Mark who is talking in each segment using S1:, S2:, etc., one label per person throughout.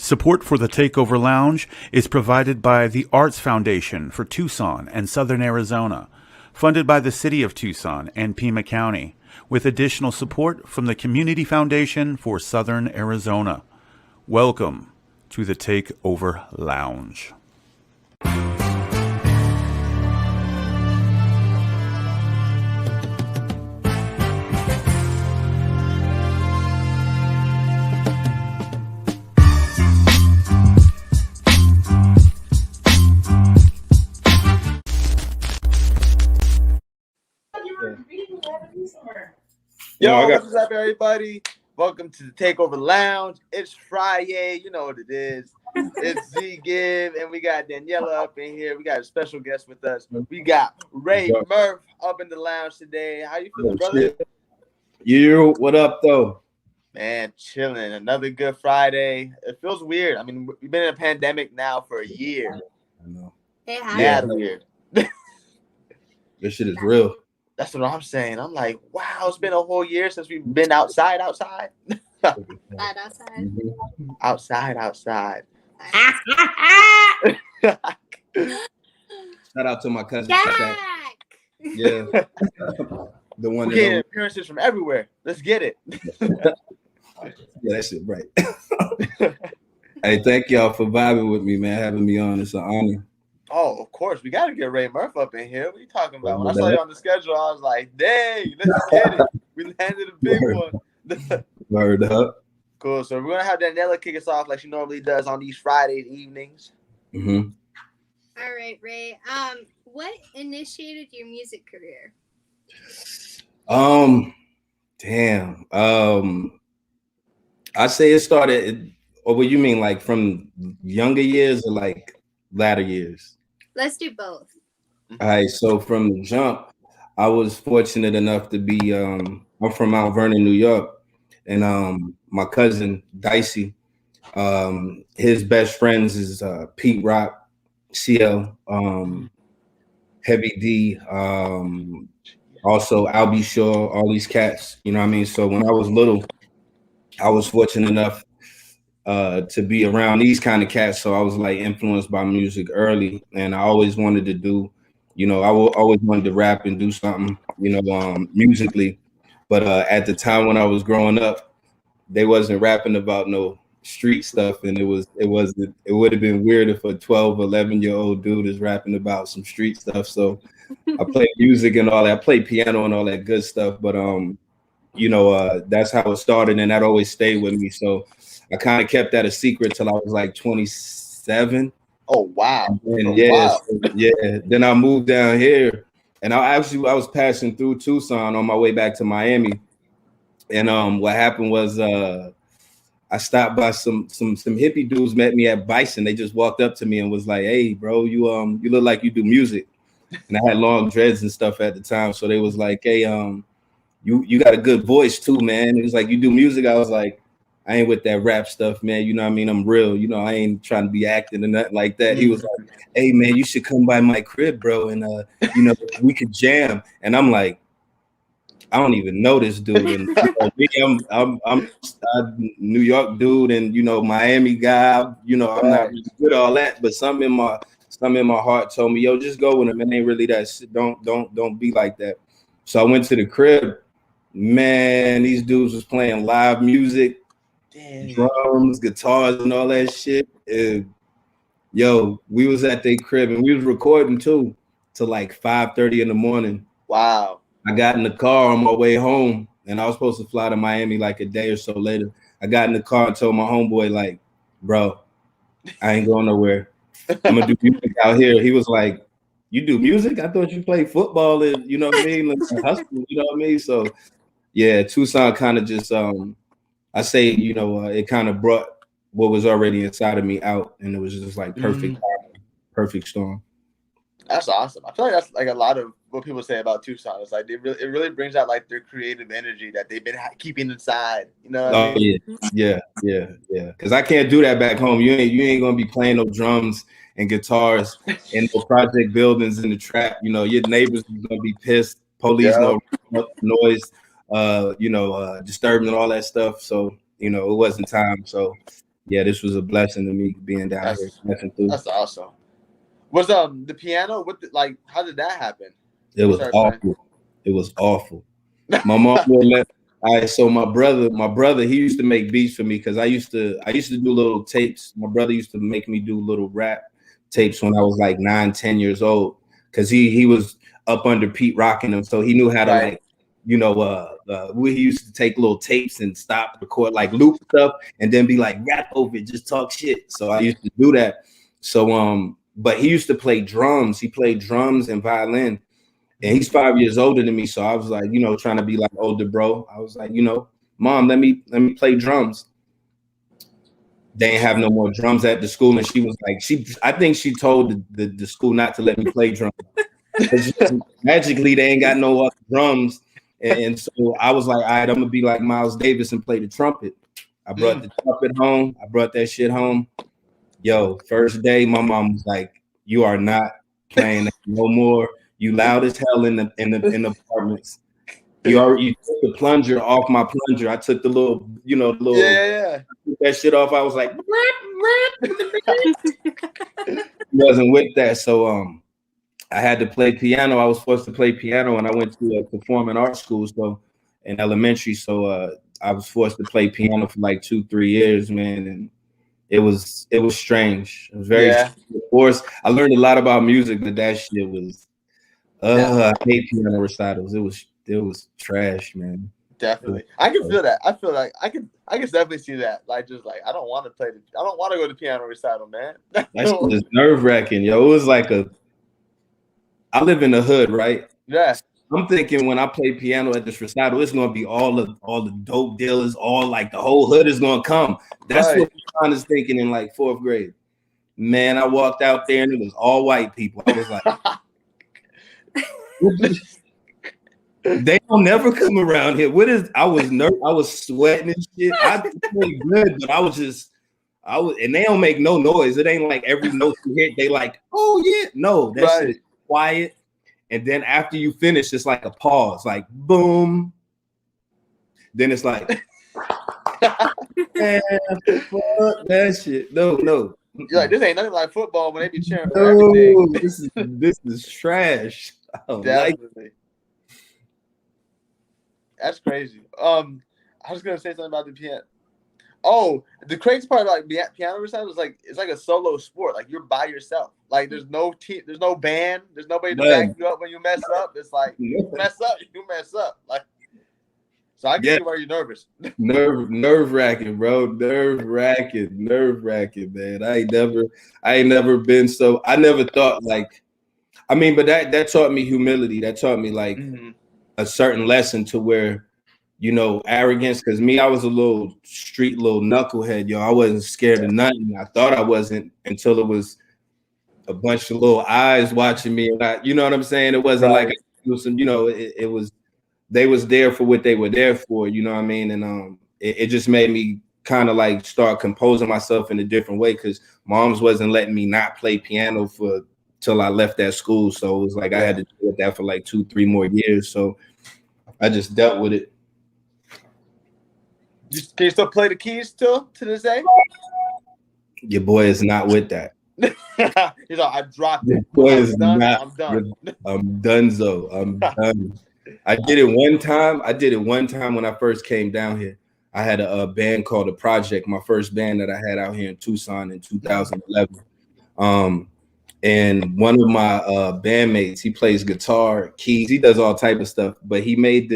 S1: Support for the Takeover Lounge is provided by the Arts Foundation for Tucson and Southern Arizona, funded by the City of Tucson and Pima County, with additional support from the Community Foundation for Southern Arizona. Welcome to the Takeover Lounge.
S2: Yo, what's up, everybody? Welcome to the Takeover Lounge. It's Friday. You know what it is. It's Z-Give, and we got Daniela up in here. We got a special guest with us. We got Rey Murf up in the lounge today. How you feeling, brother?
S3: You, what up, though?
S2: Man, chilling. Another good Friday. It feels weird. I mean, we've been in a pandemic now for a year.
S3: I know.
S2: Yeah, weird.
S3: This shit is real.
S2: That's what I'm saying. I'm like, wow, it's been a whole year since we've been outside.
S4: Outside.
S2: Outside.
S3: Shout out to my cousin.
S4: Jack.
S3: Yeah. The one
S2: We're getting appearances from everywhere. Let's get it.
S3: Yeah, that shit right. Hey, thank y'all for vibing with me, man. Having me on. It's an honor.
S2: Oh, of course. We got to get Rey Murf up in here. What are you talking about? When I saw you on the schedule, I was like, dang, let's get it. We landed a big one.
S3: Word up.
S2: Cool. So we're going to have Daniela kick us off like she normally does on these Friday evenings.
S3: Mm-hmm.
S4: All right, Ray. What initiated your music career?
S3: Damn. I say it started, or what you mean, like from younger years or like latter years?
S4: Let's do both.
S3: All right, so from the jump, I was fortunate enough to be I'm from Mount Vernon, New York, and my cousin Dicey, his best friends is Pete Rock, CL, Heavy D, also Albie Shaw, all these cats, you know what I mean? So when I was little, I was fortunate enough to be around these kind of cats. So I was like influenced by music early, and I always wanted to do, you know, always wanted to rap and do something, you know, musically. But at the time when I was growing up, they wasn't rapping about no street stuff. And it would have been weird if a 12, 11-year-old dude is rapping about some street stuff. So I played music and all that. I played piano and all that good stuff. But, you know, that's how it started, and that always stayed with me. So I kind of kept that a secret till I was like 27.
S2: Oh, wow.
S3: And yeah. Then I moved down here, and I was passing through Tucson on my way back to Miami. And what happened was I stopped by some hippie dudes, met me at Bison. They just walked up to me and was like, "Hey, bro, you look like you do music." And I had long dreads and stuff at the time. So they was like, "Hey, you got a good voice too, man." It was like, "You do music?" I was like, "I ain't with that rap stuff, man. You know what I mean? I'm real. You know, I ain't trying to be acting and nothing like that." He was like, "Hey, man, you should come by my crib, bro, and you know, we could jam." And I'm like, I don't even know this dude. And you know, I'm a New York dude, and you know, Miami guy. You know, I'm not really good at all that, but something in my heart told me, "Yo, just go with him. It ain't really that shit. Don't be like that." So I went to the crib. Man, these dudes was playing live music. Damn. Drums, guitars, and all that shit. And, yo, we was at their crib and we was recording too till like 5:30 in the morning.
S2: Wow.
S3: I got in the car on my way home, and I was supposed to fly to Miami like a day or so later. I got in the car and told my homeboy, like, "Bro, I ain't going nowhere. I'm gonna do music out here." He was like, "You do music? I thought you played football and you know what I mean, like hustle, you know what I mean?" So yeah, Tucson kind of just I say, you know, it kind of brought what was already inside of me out, and it was just like perfect storm.
S2: That's awesome. I feel like that's like a lot of what people say about Tucson. It's like it really brings out like their creative energy that they've been keeping inside. You know what I mean?
S3: Yeah. Because I can't do that back home. You ain't gonna be playing no drums and guitars in the project buildings in the trap. You know, your neighbors are gonna be pissed. Police no noise, disturbing and all that stuff. So you know, it wasn't time. So yeah, this was a blessing to me being down here.
S2: That's awesome. Was the piano? Like? How did that happen?
S3: It was awful. It was awful. My mom would let. So my brother, he used to make beats for me because I used to do little tapes. My brother used to make me do little rap tapes when I was like 9, 10 years old because he was up under Pete rocking them, so he knew how to like, you know, we used to take little tapes and stop, record, like loop stuff, and then be like rap over it, just talk shit. So I used to do that. So but he used to play drums. He played drums and violin. And he's 5 years older than me, so I was like, you know, trying to be like older bro. I was like, you know, Mom, let me play drums. They ain't have no more drums at the school, and she was like, I think she told the school not to let me play drums. Magically, they ain't got no other drums, and so I was like, all right, I'm gonna be like Miles Davis and play the trumpet. I brought the trumpet home. I brought that shit home. Yo, first day, my mom was like, "You are not playing no more. You loud as hell in the apartments. You took the plunger off my plunger. I took the little, you know,
S2: yeah.
S3: I took that shit off. I was like, wasn't with that. So I had to play piano. I was forced to play piano, and I went to a performing arts school, so in elementary. So I was forced to play piano for like 2-3 years, man, and it was strange. It was very forced. I learned a lot about music, but that shit was. I hate piano recitals. It was trash, man.
S2: Definitely, I can feel that. I feel like I can definitely see that. Like, just like I don't want to go to piano recital, man.
S3: That shit was nerve wracking, yo. It was like I live in the hood, right?
S2: Yeah.
S3: I'm thinking when I play piano at this recital, it's gonna be all the dope dealers, all like the whole hood is gonna come. That's what I was thinking in like 4th grade. Man, I walked out there and it was all white people. I was like. They don't never come around here. I was nervous. I was sweating and shit. I played good, but I was, and they don't make no noise. It ain't like every note you hit, they like, oh yeah. No, that shit is quiet. And then after you finish, it's like a pause, like boom. Then it's like, man, fuck that shit. No.
S2: You're like, this ain't nothing like football when they be cheering for everything.
S3: This is trash.
S2: Definitely. That's crazy. I was gonna say something about the piano. Oh, the crazy part about piano recital is like it's like a solo sport. Like you're by yourself. Like there's no team, there's no band, there's nobody to back you up when you mess up. It's like you mess up. Like so I can see why you're nervous.
S3: Nerve wracking, bro. Nerve wracking, man. I ain't never been so. I never thought like. I mean, but that taught me humility. That taught me like a certain lesson to where, you know, arrogance. Because me, I was a little street, little knucklehead, yo. I wasn't scared of nothing. I thought I wasn't until it was a bunch of little eyes watching me. And you know what I'm saying? It wasn't like it was some, you know, it was. They was there for what they were there for. You know what I mean? And it just made me kind of like start composing myself in a different way because moms wasn't letting me not play piano till I left that school. So it was like I had to deal with that for like 2-3 more years. So I just dealt with it.
S2: Can you still play the keys to this day?
S3: Your boy is not with that.
S2: He's like, I dropped it.
S3: I'm done. I'm donezo. I'm done. I did it one time when I first came down here. I had a band called The Project, my first band that I had out here in Tucson in 2011. And one of my bandmates, he plays guitar, keys, he does all type of stuff. But he made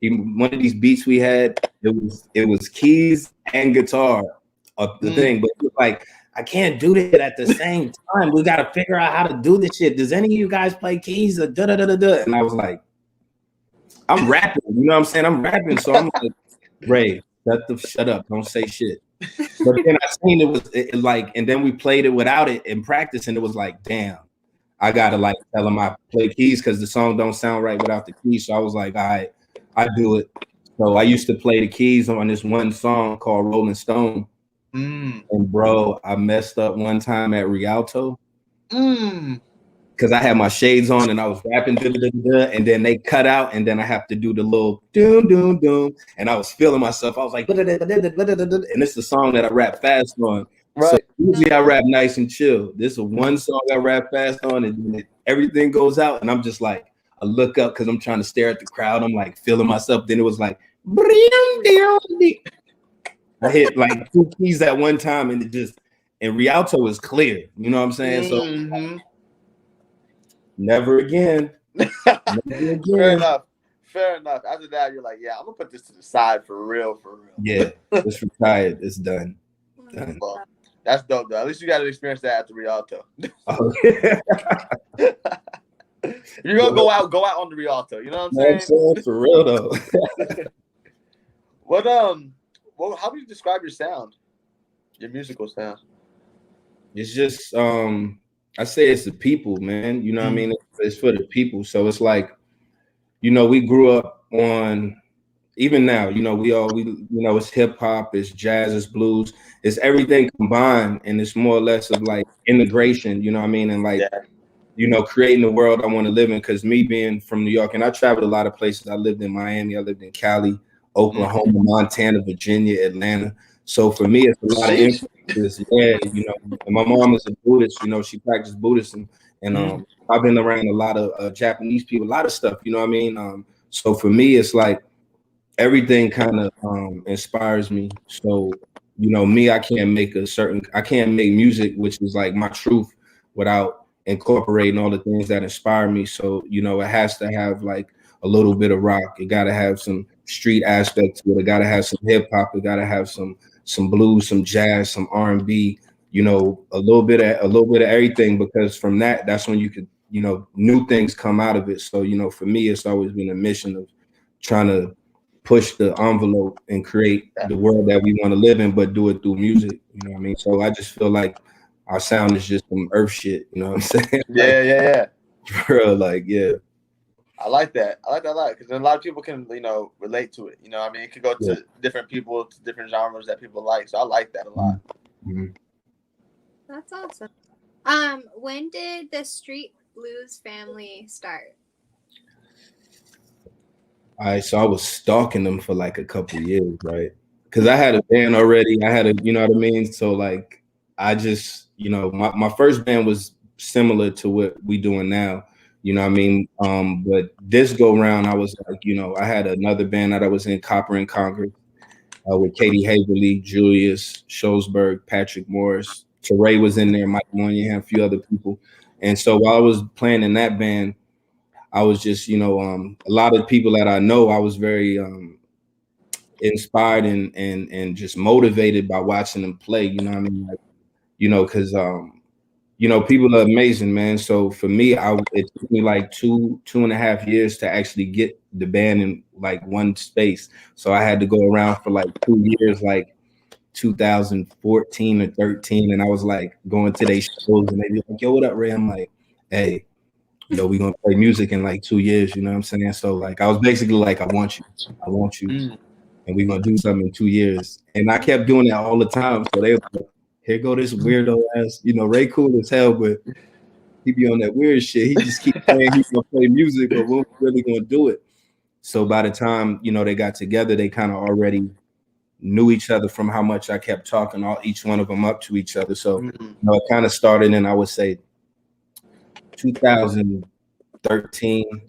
S3: one of these beats we had. It was keys and guitar, the thing. But it was like I can't do that at the same time. We got to figure out how to do this shit. Does any of you guys play keys? Or da da da da da? And I was like, I'm rapping. You know what I'm saying? I'm rapping, so I'm like, Ray, shut up, don't say shit. But then I seen it like, and then we played it without it in practice, and it was like, damn, I gotta like tell him I play keys because the song don't sound right without the keys. So I was like, all right, I do it. So I used to play the keys on this one song called Rolling Stone. And bro, I messed up one time at Rialto. because I had my shades on and I was rapping, and then they cut out, and then I have to do the little doom doom doom, and I was feeling myself. I was like, and it's the song that I rap fast on. So
S2: Right.
S3: usually I rap nice and chill. This is one song I rap fast on, and then everything goes out, and I'm just like, I look up because I'm trying to stare at the crowd. I'm like feeling myself. Then it was like, I hit like 2 keys at one time, and it just, and Rialto is clear. You know what I'm saying? So never again. Never
S2: Fair
S3: again.
S2: enough. Fair enough. After that, you're like, yeah, I'm gonna put this to the side for real, for real.
S3: Yeah, it's retired. It's done. Done.
S2: Well, that's dope though. At least you got to experience that at the Rialto.
S3: Oh, yeah.
S2: If you're gonna go out on the Rialto. You know what I'm saying?
S3: For real though.
S2: What how do you describe your sound? Your musical sound?
S3: It's just I say it's the people, man. You know what I mean? It's for the people. So it's like, you know, we grew up on, even now, you know, we you know, it's hip hop, it's jazz, it's blues, it's everything combined, and it's more or less of like integration, you know what I mean? And like, you know, creating the world I want to live in. Because me being from New York, and I traveled a lot of places. I lived in Miami, I lived in Cali, Oklahoma, Montana, Virginia, Atlanta. So for me, it's a lot of influences. Yeah, you know, and my mom is a Buddhist. You know, she practiced Buddhism, and I've been around a lot of Japanese people, a lot of stuff. You know what I mean? So for me, it's like everything kind of inspires me. So, you know, me, I can't make music, which is like my truth, without incorporating all the things that inspire me. So, you know, it has to have like a little bit of rock. It got to have some street aspect to it. It got to have some hip hop. It got to have some blues, some jazz, some R&B, you know, a little bit of everything, because from that's when you could, you know, new things come out of it. So, you know, for me, it's always been a mission of trying to push the envelope and create the world that we want to live in, but do it through music. You know what I mean? So I just feel like our sound is just some earth shit. You know what I'm saying?
S2: Yeah.
S3: Bro, like, yeah.
S2: I like that. I like that a lot, because a lot of people can, you know, relate to it. You know what I mean? It could go to different people, to different genres that people like. So I like that a lot.
S3: Mm-hmm.
S4: That's awesome. When did the Street Blues family start?
S3: All right, so I was stalking them for like a couple of years, right? Because I had a band already. You know what I mean? So like, I just, you know, my first band was similar to what we doing now. You know what I mean? But this go round, I was like, you know, I had another band that I was in, Copper and Congress, with Katie Haverly, Julius Schosberg, Patrick Morris. Ray was in there, Mike Moynihan, a few other people. And so while I was playing in that band, I was just, you know, a lot of people that I know, I was very inspired and just motivated by watching them play. You know what I mean? Like, you know, because you know, people are amazing, man. So for me, it took me like 2.5 years to actually get the band in like one space. So I had to go around for like 2 years, like 2014 or 13, and I was like going to their shows, and they be like, "Yo, what up, Ray?" I'm like, "Hey, you know, we're gonna play music in like 2 years." You know what I'm saying? So like, I was basically like, I want you, and we're gonna do something in 2 years. And I kept doing that all the time. So they were like, here go this weirdo ass, you know, Ray cool as hell, but he be on that weird shit. He just keep saying he's gonna play music, but we're really gonna do it. So by the time, you know, they got together, they kind of already knew each other from how much I kept talking each one of them up to each other. So you know, it kind of started in, I would say, 2013.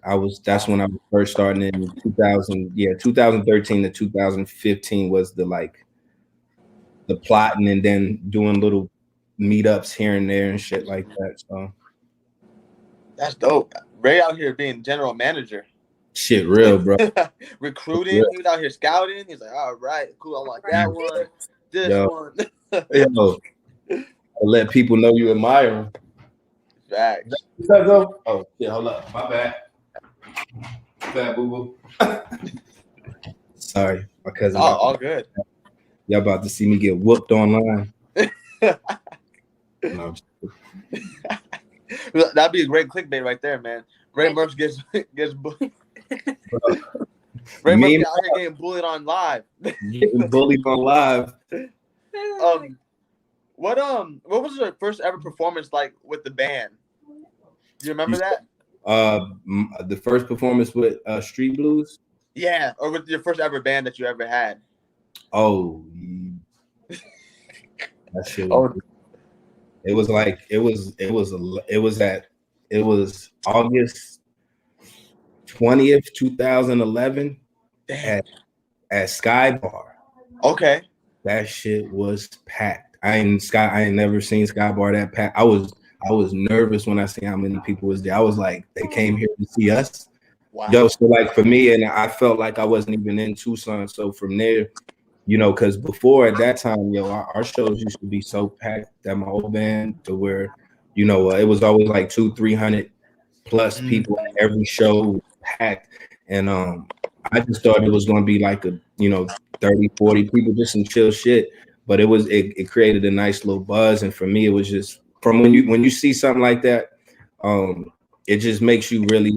S3: That's when I was first starting. In 2013 to 2015 was the plotting, and then doing little meetups here and there and shit like that. So
S2: that's dope. Ray out here being general manager.
S3: Shit real, bro.
S2: Recruiting.
S3: Real.
S2: He was out here scouting. He's like, all right, cool. I want that one. This one.
S3: Yo, I'll let people know you admire him.
S2: Facts.
S3: Oh, yeah, hold up. My bad. Bad, boo boo. Sorry, my cousin.
S2: All good.
S3: Y'all about to see me get whooped online. No.
S2: That'd be a great clickbait right there, man. Rey Murf gets bullied. Rey Murf out here getting bullied on live.
S3: Getting bullied on live.
S2: What was your first ever performance like with the band? Do you remember that?
S3: The first performance with Street Blues.
S2: Yeah, or with your first ever band that you ever had.
S3: Oh, that shit was.
S2: Oh,
S3: It was like it was August 20th, 2011
S2: damn.
S3: at Sky Bar.
S2: Okay.
S3: That shit was packed. I ain't never seen Sky Bar that packed. I was nervous when I seen how many people was there. I was like, they came here to see us.
S2: Wow.
S3: Yo, so like for me, and I felt like I wasn't even in Tucson. So from there, you know, because before at that time, yo, our shows used to be so packed at my old band to where, you know, it was always like 200-300 plus people at every show packed. And I just thought it was going to be like a, you know, 30-40 people, just some chill shit. But it created a nice little buzz. And for me, it was just from when you see something like that, it just makes you really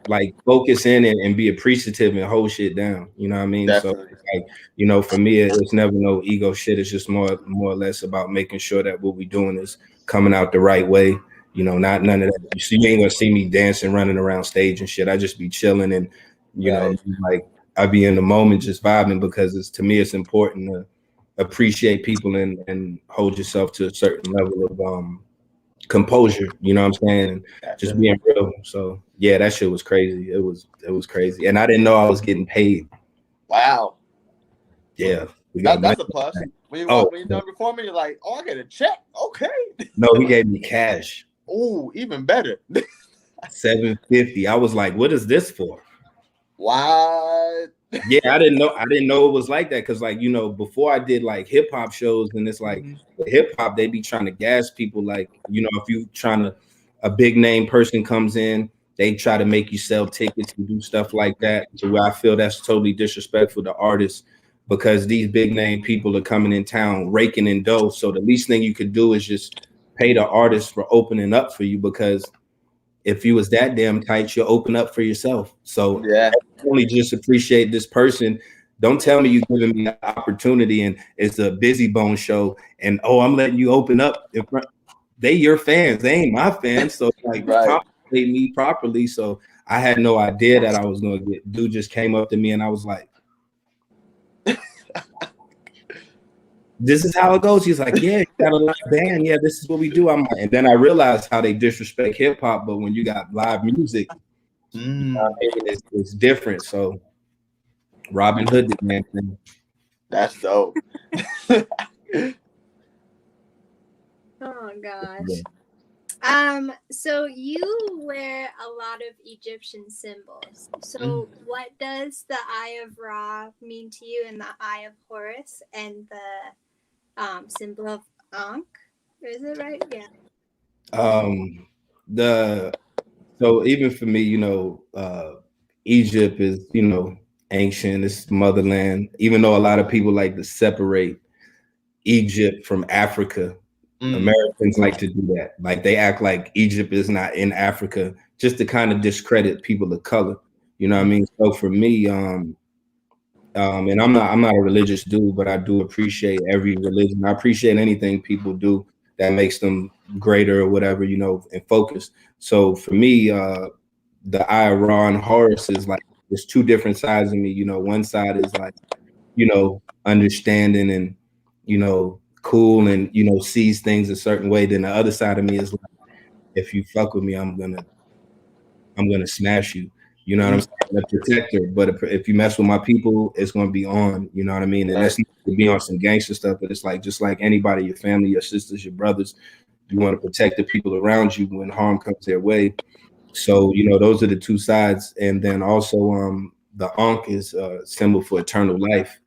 S3: like focus in and be appreciative and hold shit down. You know what I mean?
S2: Definitely.
S3: So like, you know, for me, it's never no ego shit. It's just more or less about making sure that what we're doing is coming out the right way. You know, not none of that. You ain't gonna see me dancing, running around stage and shit. I just be chilling and, you know, like I be in the moment just vibing because to me it's important to appreciate people and hold yourself to a certain level of composure, you know what I'm saying? And just being real. So yeah, that shit was crazy. It was crazy. And I didn't know I was getting paid.
S2: Wow.
S3: Yeah.
S2: That's a plus. When you're done performing, you're like, oh, I get a check. Okay.
S3: No, he gave me cash.
S2: Oh, even better.
S3: $750. I was like, what is this for?
S2: What?
S3: Yeah, I didn't know it was like that because, like, you know, before I did like hip hop shows, and it's like hip hop, they be trying to gas people, like, you know, if you trying to a big name person comes in, they try to make you sell tickets and do stuff like that. To where I feel that's totally disrespectful to artists because these big name people are coming in town raking in dough. So the least thing you could do is just pay the artist for opening up for you, because if you was that damn tight, you'll open up for yourself. So
S2: yeah,
S3: I only just appreciate this person. Don't tell me you're giving me an opportunity and it's a busy bone show and I'm letting you open up in front. They your fans, they ain't my fans. So like compensate me properly. So I had no idea that I was gonna get. Dude just came up to me and I was like, this is how it goes. He's like, yeah, you got a live band. Yeah, this is what we do. I'm like, and then I realized how they disrespect hip hop, but when you got live music, it's different. So Robin Hood, man.
S2: That's dope.
S4: Oh gosh. So you wear a lot of Egyptian symbols. So what does the Eye of Ra mean to you, and the Eye of Horus, and the symbol of Ankh? Is it right? Yeah.
S3: So even for me, you know, Egypt is, you know, ancient, it's motherland, even though a lot of people like to separate Egypt from Africa. Americans like to do that. Like they act like Egypt is not in Africa just to kind of discredit people of color. You know what I mean? So for me, and I'm not a religious dude, but I do appreciate every religion. I appreciate anything people do that makes them greater or whatever, you know, and focused. So for me, the Eye of Ra and Horus is like there's two different sides of me. You know, one side is like, you know, understanding and, you know, cool and, you know, sees things a certain way. Then the other side of me is like, if you fuck with me, I'm gonna smash you. You know what I'm saying? I'm a protector. But if you mess with my people, it's gonna be on. You know what I mean? And that's not to be on some gangster stuff, but it's like just like anybody, your family, your sisters, your brothers, you want to protect the people around you when harm comes their way. So, you know, those are the two sides. And then also the Ankh is a symbol for eternal life.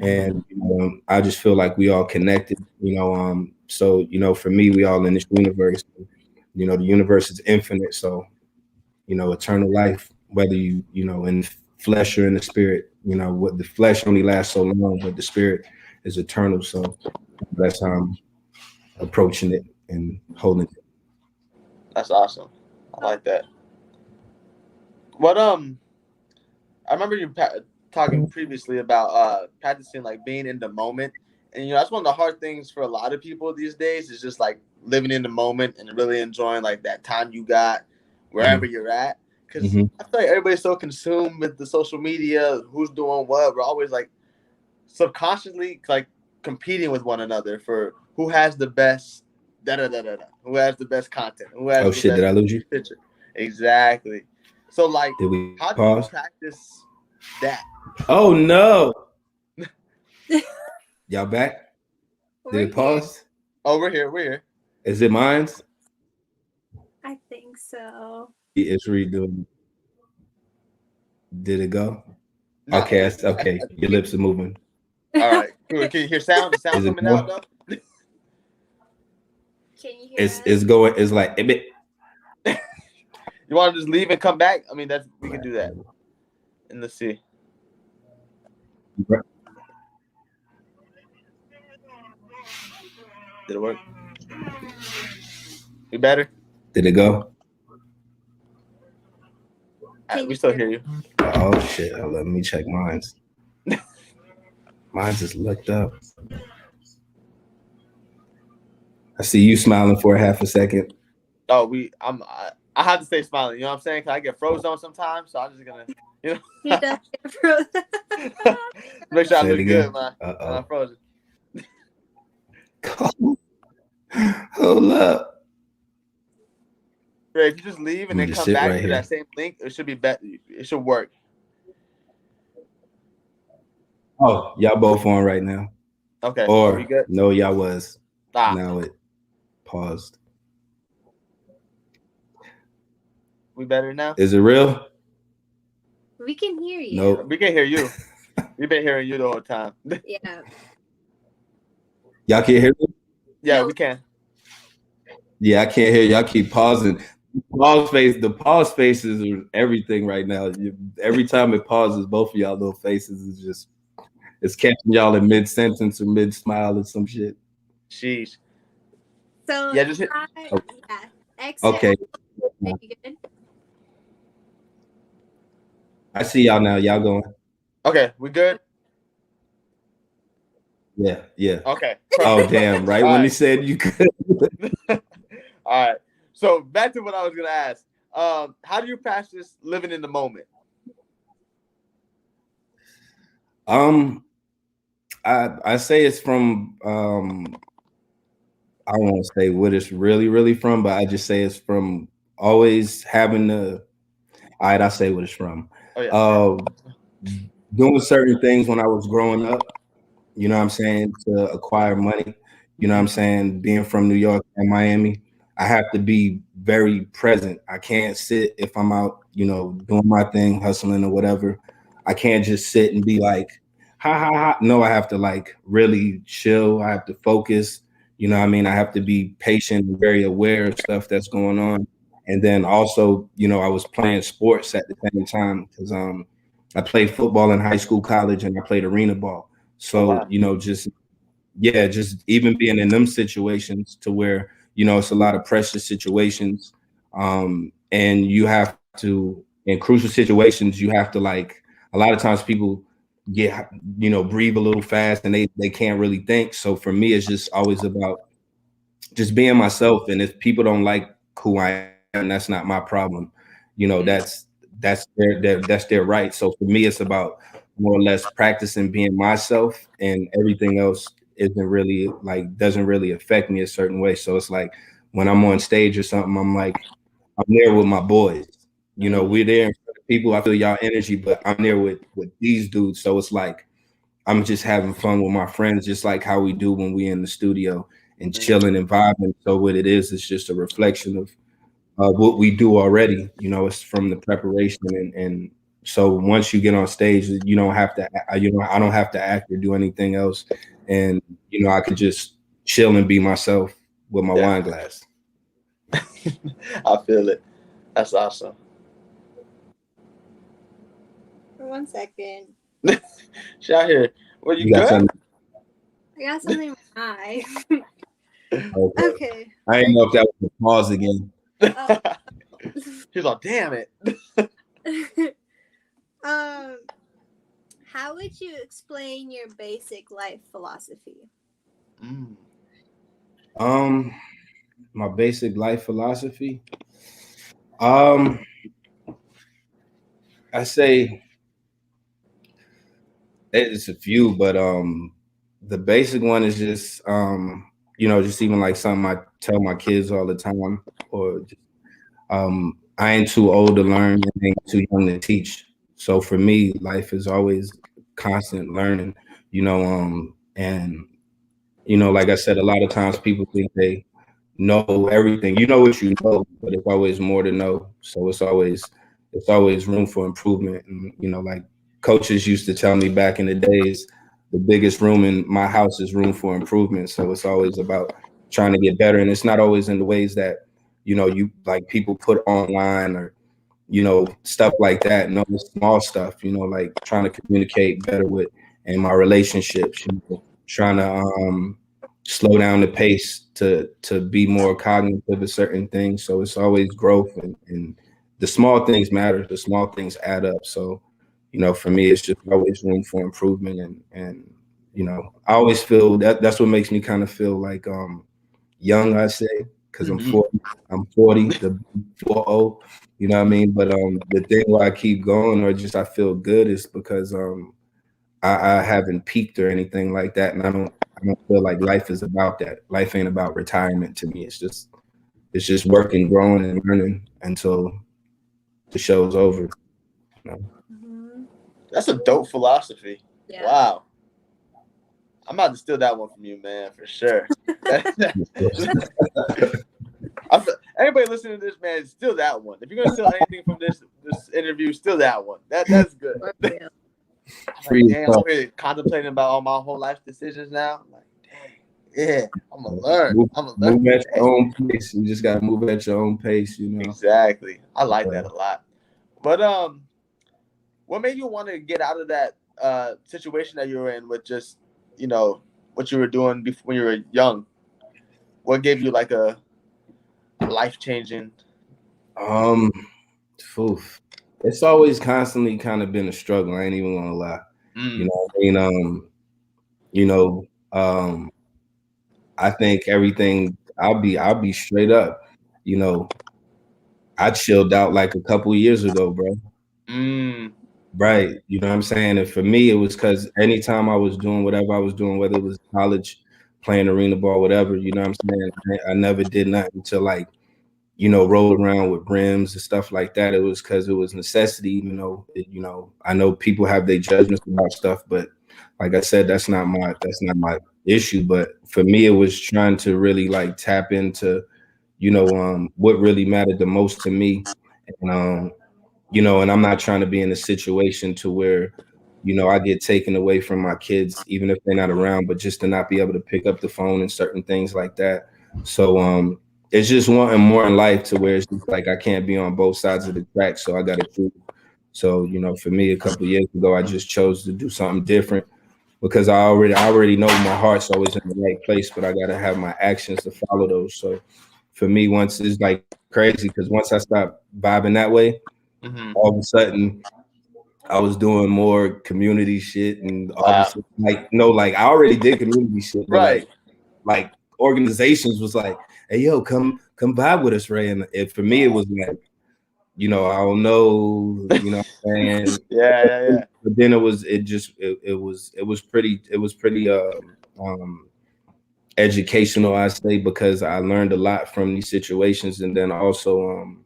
S3: And you know, I just feel like we all connected, you know. So, you know, for me, we all in this universe. You know, the universe is infinite. So, you know, eternal life, whether you know, in flesh or in the spirit, you know, what the flesh only lasts so long, but the spirit is eternal. So that's how I'm approaching it and holding it.
S2: That's awesome. I like that. What I remember you talking previously about practicing like being in the moment And that's one of the hard things for a lot of people these days is just like living in the moment and really enjoying like that time you got wherever you're at. Because I feel like everybody's so consumed with the social media, who's doing what. We're always like subconsciously like competing with one another for who has the best who has the best content, who has the best
S3: did I lose you?
S2: picture. Exactly. So like,
S3: Did we
S2: how do
S3: pause?
S2: you practice that?
S3: Oh no. Y'all back? Did
S4: We're
S3: it pause?
S2: Oh, we're here.
S3: Is it mine?
S4: I think so.
S3: It's redoing. Did it go?
S2: Nah.
S3: Okay, okay. Your lips are moving.
S2: All right. Can you hear sound? The sound
S3: Is it
S2: coming out
S3: more?
S2: though?
S4: Can you hear us?
S3: It's going. It's like
S2: You want to just leave and come back? I mean, we can do that. And let's see. Did it work? You better?
S3: Did it go?
S2: We still hear you.
S3: Oh shit! Let me check mine's. Mine's just looked up. I see you smiling for a half a second.
S2: Oh, I have to stay smiling. You know what I'm saying? Cause I get froze on sometimes, so I'm just gonna,
S4: He does get frozen.
S2: make sure I
S3: Say it
S2: look
S3: again.
S2: good, man. I'm frozen.
S3: Hold up.
S2: Ray, if you just leave and then
S3: just
S2: come
S3: sit
S2: back
S3: right
S2: to
S3: here.
S2: that same link, it should be better. It should work.
S3: Oh, y'all both on right now.
S2: Okay.
S3: Or
S2: we good?
S3: no, y'all was.
S2: Ah.
S3: Now it paused.
S2: We better now?
S3: Is it real?
S4: We can hear you.
S3: Nope.
S2: We can hear you. We've been hearing you the whole time.
S4: Yeah.
S3: Y'all can't hear me?
S2: Yeah,
S4: No.
S2: we can.
S3: Yeah, I can't hear y'all. Keep pausing. The pause faces are everything right now. Every time it pauses, both of y'all little faces is it's catching y'all in mid sentence or mid smile or some shit.
S2: Sheesh.
S4: So
S2: Yeah, just hit.
S4: Exit.
S3: Okay.
S4: Are you good?
S3: I see y'all now. Y'all going?
S2: Okay, we good?
S3: Yeah.
S2: Okay.
S3: Oh damn! Right
S2: All
S3: when
S2: right.
S3: he said you could.
S2: All right. So back to what I was gonna ask. How do you practice living in the moment?
S3: I say it's from I won't say what it's really from, but I just say it's from always having the. All right, I say what it's from.
S2: Oh yeah.
S3: Doing certain things when I was growing up, you know what I'm saying, to acquire money. You know what I'm saying? Being from New York and Miami, I have to be very present. I can't sit if I'm out, doing my thing, hustling or whatever. I can't just sit and be like, ha ha ha. No, I have to like really chill. I have to focus. You know what I mean? I have to be patient and very aware of stuff that's going on. And then also, I was playing sports at the same time because I played football in high school, college, and I played arena ball. So, just even being in them situations to where, it's a lot of pressure situations. And you have to, in crucial situations, you have to like, a lot of times people get, breathe a little fast and they can't really think. So for me, it's just always about just being myself. And if people don't like who I am, that's not my problem. That's their right. So for me, it's about more or less practicing being myself, and everything else doesn't really affect me a certain way. So it's like when I'm on stage or something, I'm there with my boys. We're there in front of people. I feel y'all energy, but I'm there with these dudes. So it's like I'm just having fun with my friends, just like how we do when we in the studio and chilling and vibing. So what it is, it's just a reflection of what we do already. It's from the preparation, and so once you get on stage, you don't have to, I don't have to act or do anything else, and I could just chill and be myself with my wine glass.
S2: I feel it. That's awesome.
S4: For 1 second.
S2: She out here. Well, you
S3: got
S2: good?
S3: something?
S4: I got something in my eye.
S3: Okay. I didn't know if that was a pause again.
S2: She's like, damn it.
S4: How would you explain your basic life philosophy?
S3: My basic life philosophy. I say it's a few, but the basic one is just just even like something I tell my kids all the time, or just, I ain't too old to learn and ain't too young to teach. So for me, life is always constant learning, and like I said, a lot of times people think they know everything. You know what you know, but it's always more to know. So it's always room for improvement. And like coaches used to tell me back in the days, the biggest room in my house is room for improvement. So it's always about trying to get better. And it's not always in the ways that, you like people put online or, stuff like that. No, small stuff, like trying to communicate better with in my relationships, trying to slow down the pace to be more cognitive of certain things. So it's always growth, and the small things matter. The small things add up. So, for me, it's just always room for improvement. And I always feel that's what makes me kind of feel like young, I say, because I'm 40, the 40, you know what I mean? But the thing why I keep going or just I feel good is because I haven't peaked or anything like that. And I don't feel like life is about that. Life ain't about retirement to me. It's just working, growing, and learning until the show's over.
S2: That's a dope philosophy.
S4: Yeah.
S2: Wow. I'm about to steal that one from you, man, for sure. Everybody listening to this, man, steal that one. If you're gonna steal anything from this interview, steal that one. That's good. I'm here contemplating about all my whole life decisions now. I'm like, dang, yeah, I'm gonna learn.
S3: Move at your own pace. You just gotta move at your own pace,
S2: Exactly. I like that a lot. But what made you want to get out of that situation that you were in with just what you were doing before when you were young? What gave you like a life changing?
S3: It's always constantly kind of been a struggle. I ain't even gonna lie. You know what I mean? I think everything. I'll be straight up. I chilled out like a couple of years ago, bro. Right. You know what I'm saying? And for me, it was because anytime I was doing whatever I was doing, whether it was college, playing arena ball, whatever, you know what I'm saying? I never did nothing until like, roll around with brims and stuff like that. It was because it was necessity, I know people have their judgments about stuff, but like I said, that's not my issue. But for me, it was trying to really like tap into, what really mattered the most to me. And and I'm not trying to be in a situation to where, I get taken away from my kids, even if they're not around, but just to not be able to pick up the phone and certain things like that. So it's just wanting more in life to where it's just like I can't be on both sides of the track. So I got to choose. So, for me, a couple of years ago, I just chose to do something different because I already know my heart's always in the right place, but I got to have my actions to follow those. So for me, once it's like crazy, because once I stopped vibing that way, all of a sudden I was doing more community shit and all this, like I already did community shit, but
S2: right?
S3: Like organizations was like, hey, yo, come vibe with us, Ray. And for me, it was like, I don't know, what I'm saying?
S2: Yeah.
S3: But then it was pretty educational, I say, because I learned a lot from these situations, and then also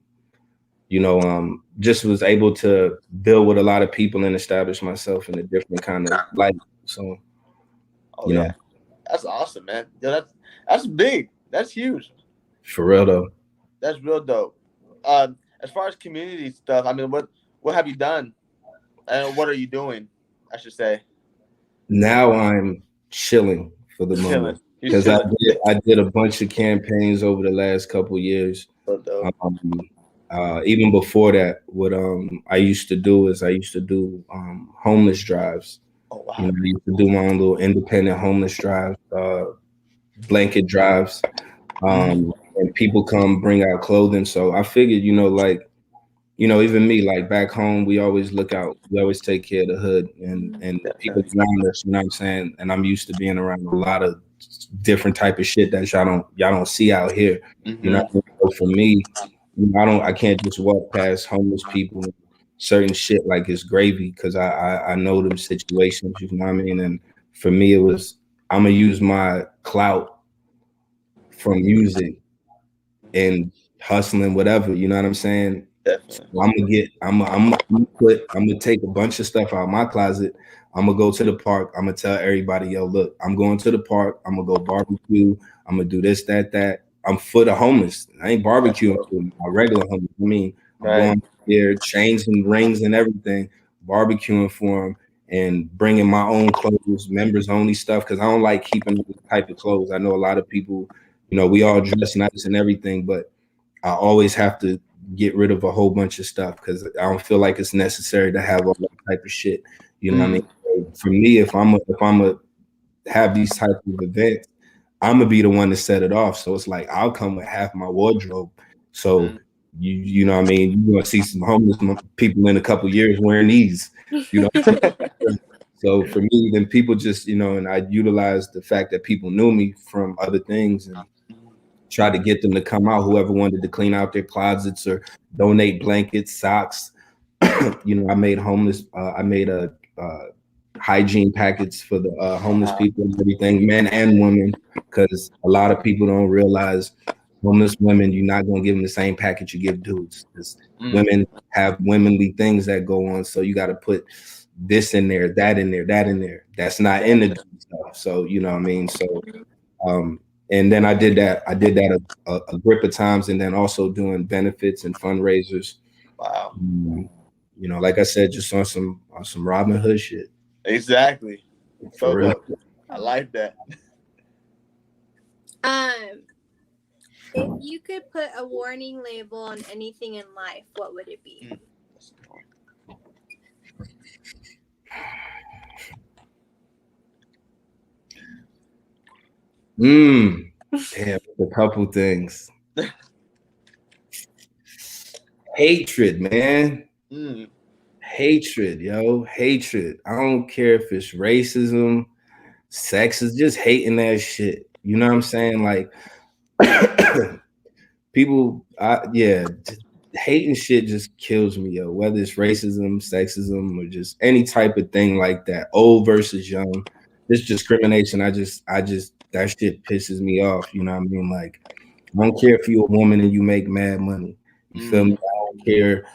S3: just was able to build with a lot of people and establish myself in a different kind of life. So,
S2: yeah, that's awesome, man. Yeah, that's big. That's huge.
S3: For real though.
S2: That's real dope. As far as community stuff, I mean, what have you done, and what are you doing? I should say.
S3: Now I'm chilling for the moment because I did a bunch of campaigns over the last couple of years. Even before that, what I used to do is homeless drives.
S2: Oh, wow.
S3: I used to do my own little independent homeless drives, blanket drives, and people come bring out clothing. So I figured, even me, like back home, we always look out. We always take care of the hood and people around us. You know what I'm saying? And I'm used to being around a lot of different type of shit that y'all don't see out here. You know, what I mean? So for me, I can't just walk past homeless people, certain shit like it's gravy because I know them situations. You know what I mean? And for me, it was I'm gonna use my clout from music and hustling, whatever. You know what I'm saying? So I'm gonna take a bunch of stuff out of my closet. I'm gonna go to the park. I'm gonna tell everybody, yo, look, I'm going to the park. I'm gonna go barbecue. I'm gonna do this, that. I'm for the homeless. I ain't barbecuing for my regular homeless. I mean, I'm going there, chains and rings and everything, barbecuing for them and bringing my own clothes, members only stuff, because I don't like keeping this type of clothes. I know a lot of people, we all dress nice and everything, but I always have to get rid of a whole bunch of stuff because I don't feel like it's necessary to have all that type of shit. You know what I mean? So for me, if I'm a have these type of events, I'm gonna be the one to set it off. So it's like I'll come with half my wardrobe. So you know what I mean? You're gonna see some homeless people in a couple years wearing these. So for me, then people just and I utilized the fact that people knew me from other things and try to get them to come out. Whoever wanted to clean out their closets or donate blankets, socks. I made hygiene packets for the homeless people and everything, men and women, because a lot of people don't realize homeless women, you're not going to give them the same package you give dudes. Women have womanly things that go on, so you got to put this in there, that in there, that in there. That's not in the stuff. So you know what I mean. So and then I did that a grip of times, and then also doing benefits and fundraisers.
S2: Wow.
S3: Like I said, just on some Robin Hood shit.
S2: Exactly. So real. I like that.
S4: If you could put a warning label on anything in life, what would it be?
S3: Damn, a couple things. Hatred, man. Hatred, yo. Hatred. I don't care if it's racism, sexism, just hating that shit. You know what I'm saying? Like people, hating shit just kills me, yo. Whether it's racism, sexism, or just any type of thing like that, old versus young, this discrimination. I just that shit pisses me off. You know what I mean? Like, I don't care if you're a woman and you make mad money. You feel me? I don't care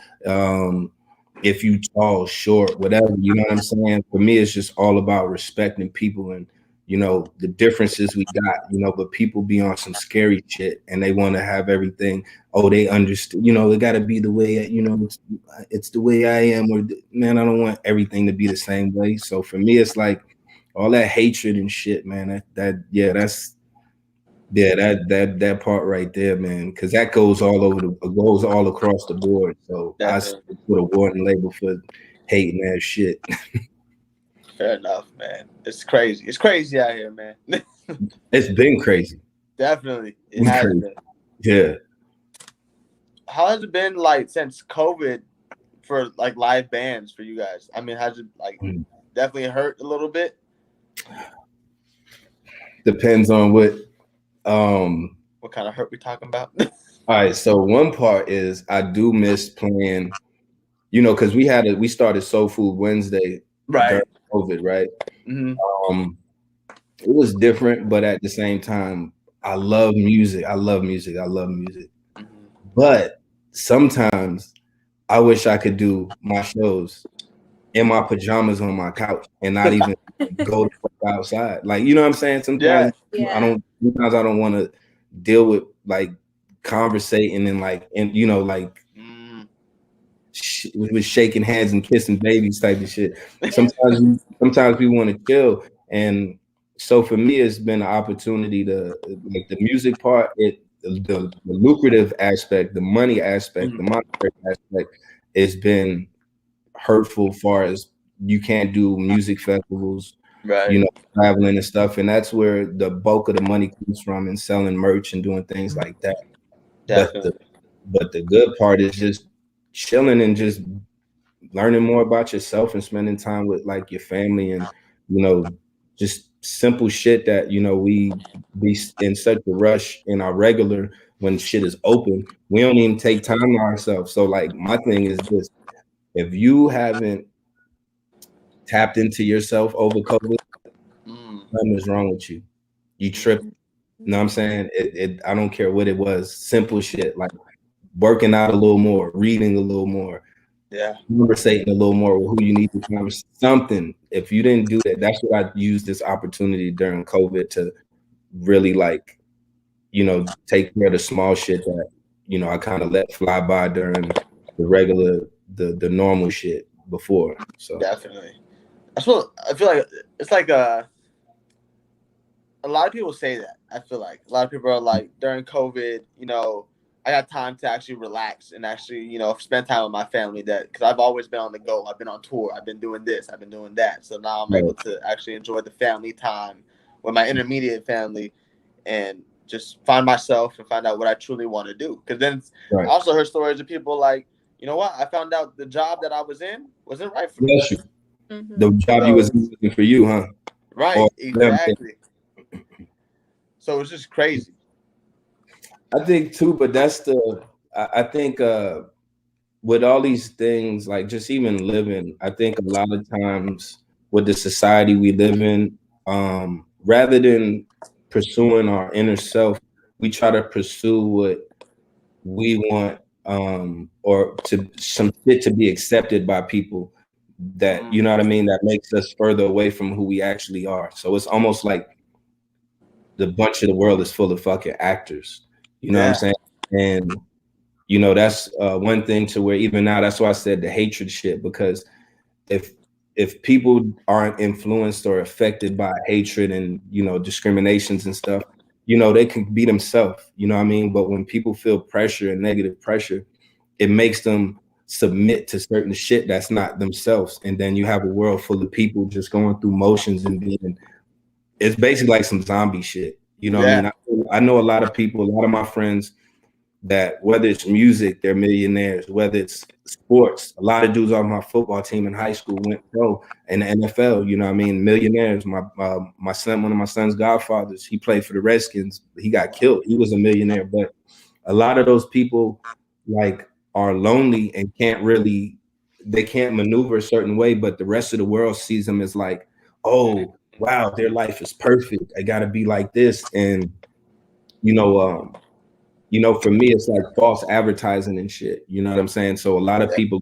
S3: if you tall, short, whatever. You know what I'm saying? For me, it's just all about respecting people and the differences we got. But people be on some scary shit and they want to have everything. Oh, they understand. It got to be the way. It's the way I am. Or man, I don't want everything to be the same way. So for me, it's like all that hatred and shit, man. That part right there, man, because that goes all across the board. So definitely. I put a warning label for hating that shit.
S2: Fair enough, man. It's crazy. It's crazy out here, man.
S3: It's been crazy.
S2: Definitely, it has been.
S3: Yeah.
S2: How has it been like since COVID for like live bands for you guys? I mean, has it like definitely hurt a little bit?
S3: Depends on what
S2: kind of hurt we talking about?
S3: All right, so one part is I do miss playing, because we started Soul Food Wednesday during COVID, right? It was different, but at the same time, I love music. But sometimes I wish I could do my shows in my pajamas on my couch and not even go outside. Like, you know what I'm saying? Sometimes I don't want to deal with like conversating and with shaking hands and kissing babies type of shit. Sometimes we want to chill. And so for me, it's been an opportunity to like the music part, the lucrative aspect, the money aspect, the monetary aspect has been hurtful far as you can't do music festivals, traveling and stuff. And that's where the bulk of the money comes from and selling merch and doing things like that. But the good part is just chilling and just learning more about yourself and spending time with like your family and, you know, just simple shit that, you know, we be in such a rush in our regular when shit is open. We don't even take time to ourselves. So like my thing is this: if you haven't tapped into yourself over COVID, something is wrong with you. You tripping. You know what I'm saying? I don't care what it was. Simple shit like working out a little more, reading a little more, conversating a little more with who you need to converse. Something. If you didn't do that, that's what I used this opportunity during COVID to really like, you know, take care of the small shit that, you know, I kind of let fly by during the regular, the normal shit before. So
S2: definitely. That's what I feel like. It's like a lot of people say that. I feel like a lot of people are like, during COVID, you know, I got time to actually relax and actually, you know, spend time with my family. That because I've always been on the go. I've been on tour. I've been doing this. I've been doing that. So now I'm able to actually enjoy the family time with my intermediate family and just find myself and find out what I truly want to do. Because then I also heard stories of people like, you know what? I found out the job that I was in wasn't right for me.
S3: The job you was looking for you, huh?
S2: Right, exactly. So it's just crazy.
S3: I think too, but that's I think with all these things, like just even living, I think a lot of times with the society we live in, rather than pursuing our inner self, we try to pursue what we want, or to some shit to be accepted by people that, you know what I mean, that makes us further away from who we actually are. So it's almost like the bunch of the world is full of fucking actors. You know what I'm saying? And you know, that's one thing to where even now, that's why I said the hatred shit, because if people aren't influenced or affected by hatred and, you know, discriminations and stuff, you know, they can be themselves, you know what I mean? But when people feel pressure and negative pressure, it makes them submit to certain shit that's not themselves. And then you have a world full of people just going through motions and being, it's basically like some zombie shit. You know what I mean? I know a lot of people, a lot of my friends, that whether it's music, they're millionaires, whether it's sports, a lot of dudes on my football team in high school went pro in the NFL, you know what I mean? Millionaires. My son, one of my son's godfathers, he played for the Redskins. He got killed. He was a millionaire. But a lot of those people like are lonely and they can't maneuver a certain way, but the rest of the world sees them as like, oh, wow, their life is perfect. I gotta be like this. And for me, it's like false advertising and shit. You know what I'm saying? So a lot of people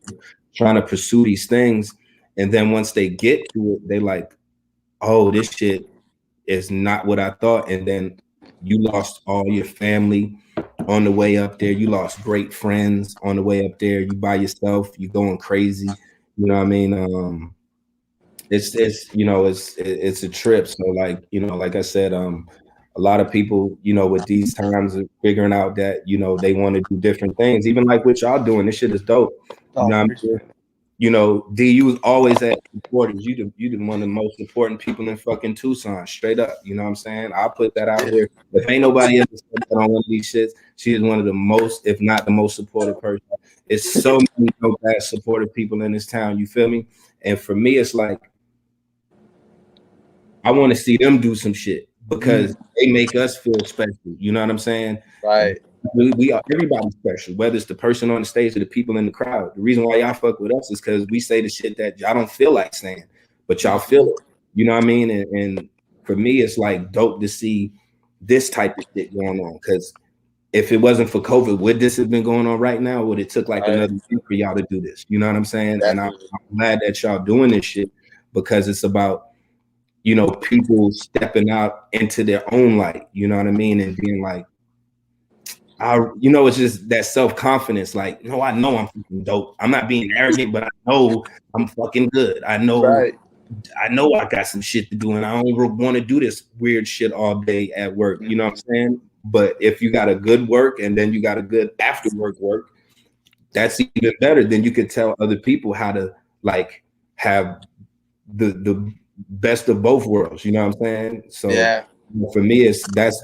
S3: trying to pursue these things, and then once they get to it, they like, oh, this shit is not what I thought. And then you lost all your family on the way up there. You lost great friends on the way up there. You by yourself. You going crazy. You know what I mean? It's a trip. So like, you know, like I said, a lot of people, you know, with these times are figuring out that, you know, they want to do different things. Even like what y'all doing, this shit is dope. You know what I mean? You know, D, you was always at supporters. You the one of the most important people in fucking Tucson, straight up. You know what I'm saying? I'll put that out here. If ain't nobody else said that on one of these shits, she is one of the most, if not the most supportive person. It's so many dope ass supportive people in this town. You feel me? And for me, it's like, I want to see them do some shit because they make us feel special. You know what I'm saying?
S2: Right.
S3: We are, everybody's special, whether it's the person on the stage or the people in the crowd. The reason why y'all fuck with us is because we say the shit that y'all don't feel like saying, but y'all feel it. You know what I mean? And for me, it's like dope to see this type of shit going on. Because if it wasn't for COVID, would this have been going on right now? Or would it took like another year for y'all to do this? You know what I'm saying? Definitely. And I'm glad that y'all doing this shit because it's about, you know, people stepping out into their own light. You know what I mean? And being like, it's just that self-confidence. Like, no, I know I'm fucking dope. I'm not being arrogant, but I know I'm fucking good. I know I got some shit to do, and I don't want to do this weird shit all day at work. You know what I'm saying? But if you got a good work and then you got a good after work, that's even better. Then you could tell other people how to like have the best of both worlds. You know what I'm saying? So for me, it's that's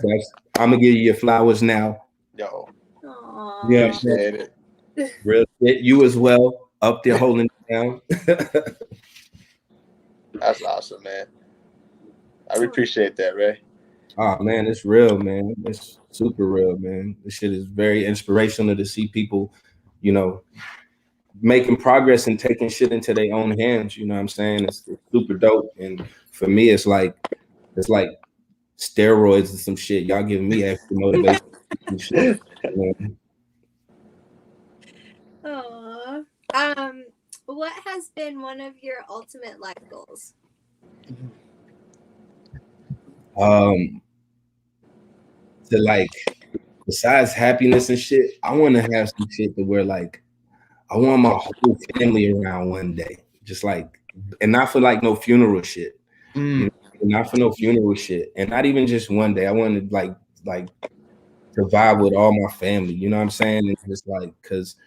S3: I'm gonna give you your flowers now.
S2: Yo.
S4: Aww.
S3: Yeah, appreciate it. Real You as well, up there holding it down.
S2: That's awesome, man. I appreciate that, Ray.
S3: Oh man, it's real, man. It's super real, man. This shit is very inspirational to see people, you know, making progress and taking shit into their own hands. You know what I'm saying? It's super dope. And for me, it's like steroids and some shit. Y'all giving me extra motivation and shit. You know?
S4: Aww. What has been one of your ultimate life goals?
S3: To like, besides happiness and shit, I want to have some shit to where like I want my whole family around one day, just like, and not for like no funeral shit, you know, not for no funeral shit, and not even just one day. I wanted like to vibe with all my family. You know what I'm saying? And just like, cause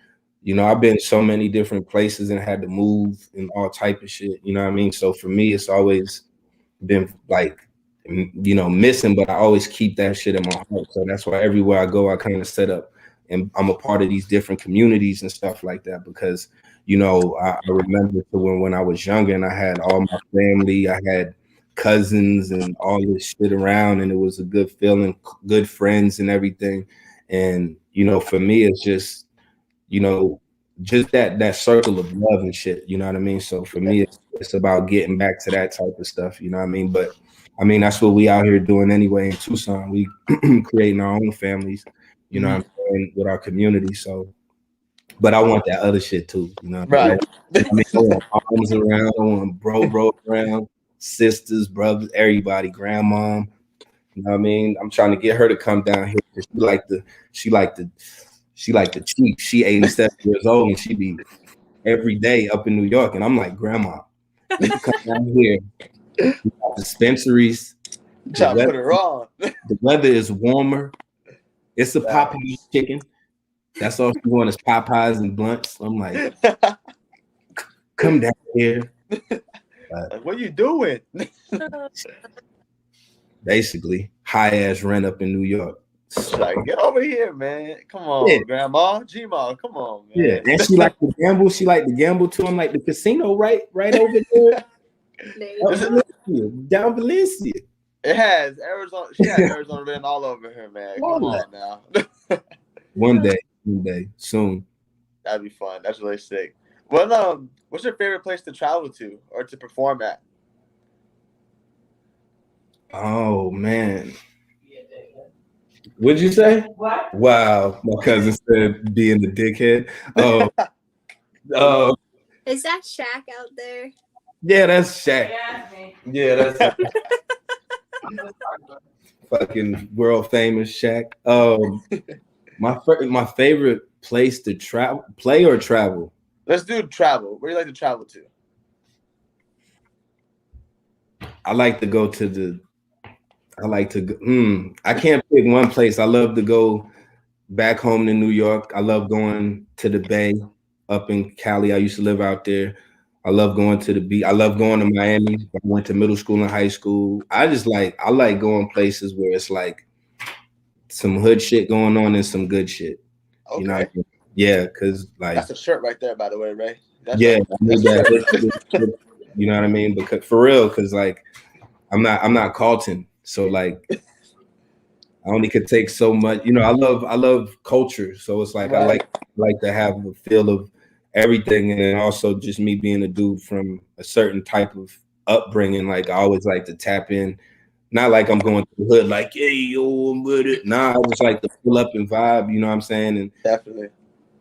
S3: you know I've been so many different places and had to move and all type of shit. You know what I mean? So for me, it's always been like, you know, missing, but I always keep that shit in my heart. So that's why everywhere I go, I kind of set up and I'm a part of these different communities and stuff like that, because, you know, I remember when I was younger and I had all my family, I had cousins and all this shit around, and it was a good feeling, good friends and everything. And, you know, for me, it's just, you know, just that circle of love and shit, you know what I mean? So for me, it's about getting back to that type of stuff, you know what I mean? But I mean, that's what we out here doing anyway in Tucson. We creating our own families, you know what I'm saying, with our community. So, but I want that other shit too, you know what I mean? I want moms around, I want bro around, sisters, brothers, everybody, grandma. You know what I mean? I'm trying to get her to come down here because she like the chief. She 87 years old and she be every day up in New York. And I'm like, Grandma, you can come down here. We got dispensaries. The weather is warmer. It's a Popeyes chicken. That's all she wants is Popeyes and blunts. I'm like, come down here.
S2: What are you doing?
S3: Basically, high ass rent up in New York.
S2: Like, get over here, man. Come on, Grandma. G-Ma, come on, man.
S3: Yeah, and she like to gamble. She like to gamble too. I'm like, the casino right over there. Down Valencia.
S2: It has Arizona. She has Arizona written all over her, man. Come on now.
S3: One day, soon.
S2: That'd be fun. That's really sick. Well, what's your favorite place to travel to or to perform at?
S3: Oh man. What'd you say? What? Wow, my cousin said being the dickhead.
S4: Is that Shaq out there?
S3: Yeah, that's Shaq. Yeah, that's fucking world famous Shaq. My favorite place to play or travel.
S2: Let's do travel. Where do you like to travel to?
S3: I like to go to I can't pick one place. I love to go back home to New York. I love going to the Bay up in Cali. I used to live out there. I love going to the beach. I love going to Miami. I went to middle school and high school. I like going places where it's like some hood shit going on and some good shit. Okay. You know what I mean? Yeah, because like
S2: that's a shirt right there, by the way, Ray.
S3: I need that. You know what I mean? Because for real, because like I'm not Carlton. So like I only could take so much, you know. I love culture, so it's like right. I like to have a feel of everything, and then also just me being a dude from a certain type of upbringing. Like I always like to tap in, not like I'm going to the hood, like hey yo, I'm with it. Nah, I just like to pull up and vibe. You know what I'm saying? And
S2: definitely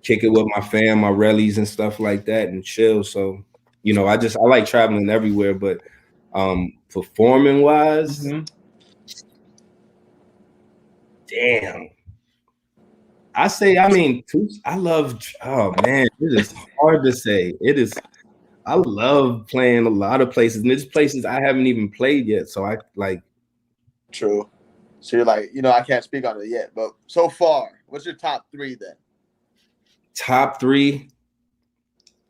S3: kick it with my fam, my rallies and stuff like that, and chill. So you know, I like traveling everywhere, but performing wise. Mm-hmm. Damn. I love, oh man, it is hard to say. I love playing a lot of places, and there's places I haven't even played yet. So I like.
S2: True. So you're like, you know, I can't speak on it yet, but so far, what's your top three then?
S3: Top three.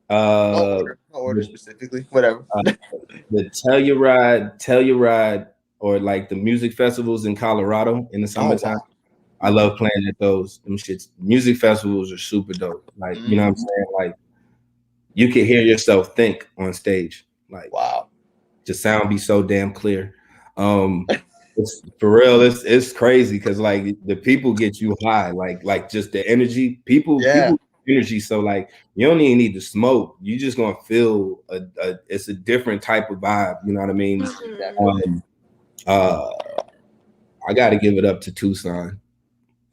S2: No order specifically, whatever.
S3: The Telluride, or like the music festivals in Colorado in the summertime.
S2: Oh, wow.
S3: I love playing at those. Them shits. Music festivals are super dope. Like, you know what I'm saying? Like, you can hear yourself think on stage. Like,
S2: Wow.
S3: the sound be so damn clear. It's, for real, it's crazy because like the people get you high, like just the energy. People energy. So like you don't even need to smoke. You just gonna feel it's a different type of vibe. You know what I mean? I got to give it up to Tucson.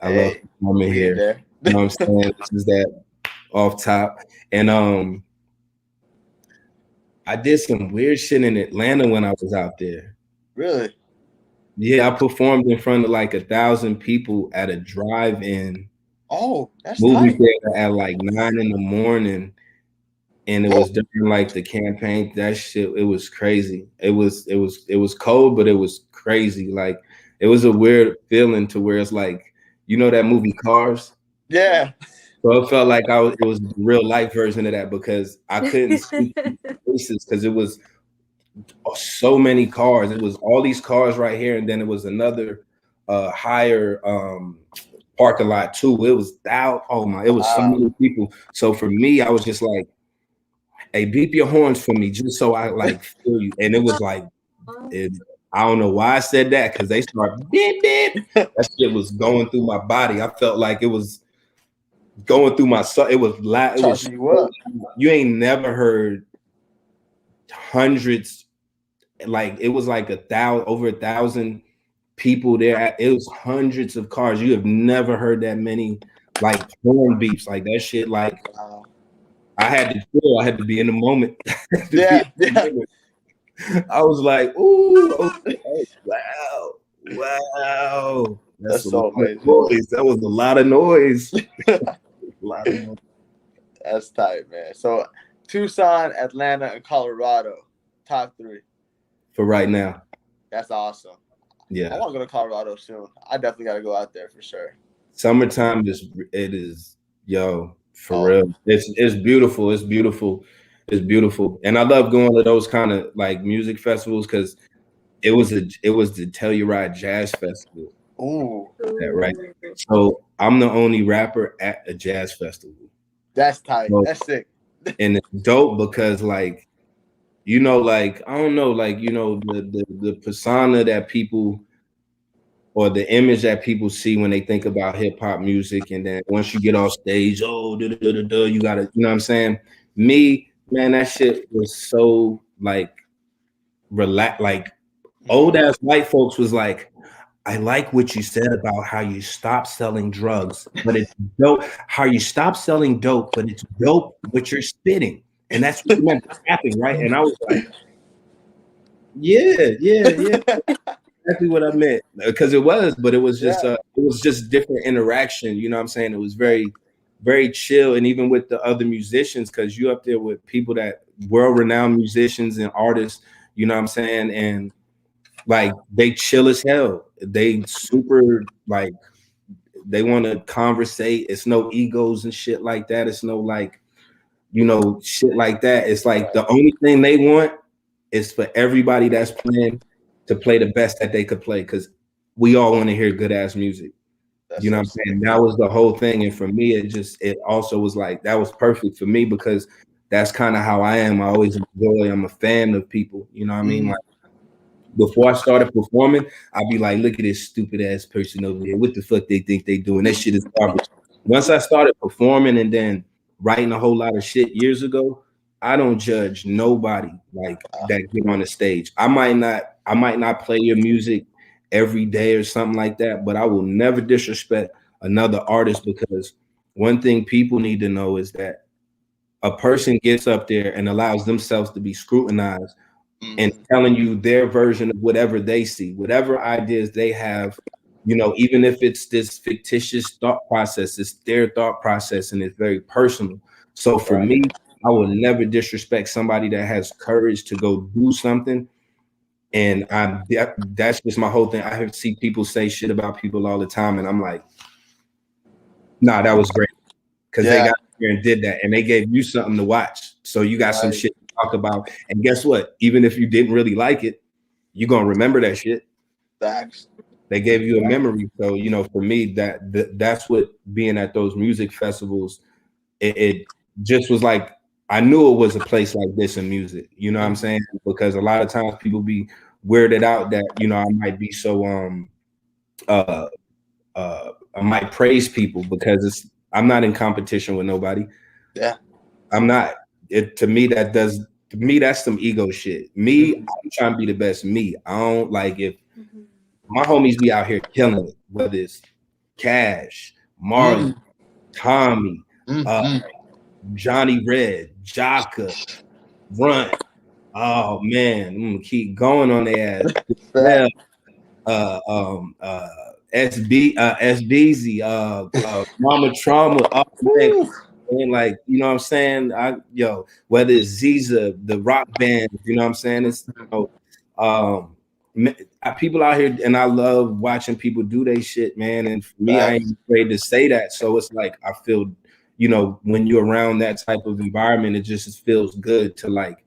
S3: I love coming here. You know what I'm saying? This is that off top. And I did some weird shit in Atlanta when I was out there.
S2: Really?
S3: Yeah, I performed in front of like 1,000 people at a drive-in.
S2: Oh, that's
S3: movie
S2: tight.
S3: theater at like 9 in the morning, and it was during like the campaign. That shit, it was crazy. It was cold, but it was crazy. Like it was a weird feeling to where it's like, you know that movie Cars?
S2: Yeah.
S3: So it felt like it was the real life version of that because I couldn't see faces because it was so many cars. It was all these cars right here, and then it was another higher parking lot too. It was it was so many people. So for me, I was just like, hey, beep your horns for me, just so I like feel you. And it was like, I don't know why I said that because they started beep beep. That shit was going through my body. I felt like it was going through my soul. It was loud. It was you ain't never heard hundreds. Like it was like over 1,000 people there. It was hundreds of cars. You have never heard that many like horn beeps like that shit. Like I had to feel. I had to be in the moment. I was like, ooh, okay, wow.
S2: That's so amazing.
S3: Noise. That was a lot of noise.
S2: That's tight, man. So Tucson, Atlanta, and Colorado, top 3
S3: for right now.
S2: That's awesome.
S3: Yeah,
S2: I want to go to Colorado soon. I definitely got to go out there for sure.
S3: Summertime is for real. It's beautiful. It's beautiful. It's beautiful. And I love going to those kind of like music festivals because it was the Telluride Jazz Festival.
S2: Ooh.
S3: Right. So I'm the only rapper at a jazz festival.
S2: That's tight. So, that's sick.
S3: And it's dope because like, you know, like, I don't know, like, you know, the persona that people or the image that people see when they think about hip hop music. And then once you get off stage, you gotta, you know what I'm saying? Me, man, that shit was so like relaxed. Like old ass white folks was like, I like what you said about how you stopped selling drugs, but it's dope. How you stopped selling dope, but it's dope what you're spitting. And that's what you meant by rapping, right? And I was like, yeah. Exactly what I meant. Because it was just different interaction. You know what I'm saying? It was very, very chill. And even with the other musicians, because you up there with people that world-renowned musicians and artists, you know what I'm saying? And like they chill as hell. They super like they want to conversate. It's no egos and shit like that. It's no like, you know, shit like that. It's like the only thing they want is for everybody that's playing to play the best that they could play because we all want to hear good ass music. You know what I'm saying? That was the whole thing. And for me, it also was like that was perfect for me because that's kind of how I am. I always enjoy, I'm a fan of people, you know what I mean? Like before I started performing, I'd be like, look at this stupid ass person over here. What the fuck they think they doing? That shit is garbage. Once I started performing and then writing a whole lot of shit years ago, I don't judge nobody like that get on the stage. I might not play your music every day or something like that, but I will never disrespect another artist because one thing people need to know is that a person gets up there and allows themselves to be scrutinized and telling you their version of whatever they see, whatever ideas they have, you know, even if it's this fictitious thought process, it's their thought process and it's very personal. So for me, I will never disrespect somebody that has courage to go do something. And that's just my whole thing. I see people say shit about people all the time. And I'm like, nah, that was great. Because they got here and did that. And they gave you something to watch. So you got some shit to talk about. And guess what? Even if you didn't really like it, you're going to remember that shit.
S2: Facts.
S3: They gave you a memory. So, you know, for me, that's what being at those music festivals, it just was like, I knew it was a place like this in music. You know what I'm saying? Because a lot of times people be weirded out that, you know, I might be so I might praise people because I'm not in competition with nobody.
S2: Yeah.
S3: I'm not. To me, that's some ego shit. Me, I'm trying to be the best me. I don't like if my homies be out here killing it, whether it's Cash, Marley, Tommy, Johnny Red, Jaka, Runt. Oh man, I'm gonna keep going on their ass. SBZ, Mama Trauma, and like, you know what I'm saying? Whether it's Ziza, the rock band, you know what I'm saying? It's, you know, people out here, and I love watching people do their shit, man. And for me, I ain't afraid to say that. So it's like, I feel, you know, when you're around that type of environment, it just feels good to like,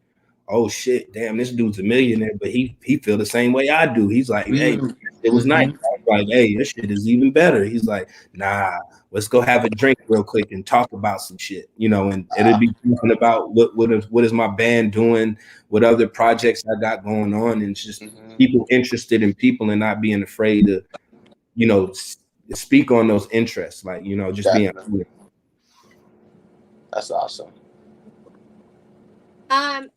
S3: oh shit, damn, this dude's a millionaire, but he feel the same way I do. He's like, hey, it was nice. I was like, hey, this shit is even better. He's like, nah, let's go have a drink real quick and talk about some shit, you know, and it'll be talking about what is my band doing, what other projects I got going on, and it's just people interested in people and not being afraid to, you know, speak on those interests, like, you know, just being.
S2: That's awesome.